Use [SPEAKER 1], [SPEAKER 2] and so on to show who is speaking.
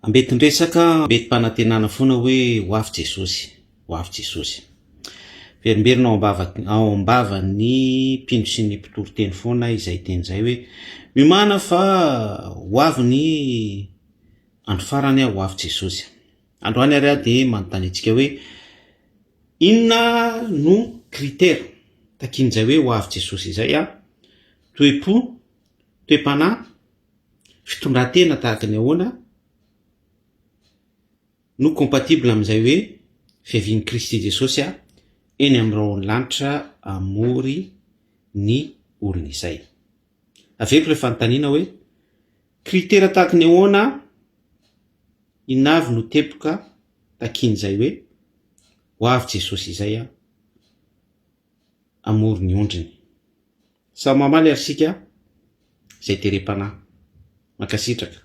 [SPEAKER 1] Ambetindresaka mety mpanantenana foana hoe ho avy Jesosy, ho avy Jesosy. Verimberina ao ambava ny mpino sy ny mpitoriteny foana izay teny zay hoe mimana fa ho avy ny andro farany ho avy Jesosy. Androany ary de manontany antsika hoe inona no critère takin'izay hoe ho avy Jesosy izay toe-po, toe-panahy, fitondran-tena tahaka ny ahoana no compatible amin'izay hoe fiavian'i Kristy Jesosy eny amin'irao lanitra amory ny olona izay. Aveko rehefa nontaniana hoe critère tahaka ny ahoana inona avy no tepoka takin'izay hoe ho avy Jesosy izay amory ny ondriny. Samy mamaly ary sika izay terem-panahy. Mankasitraka.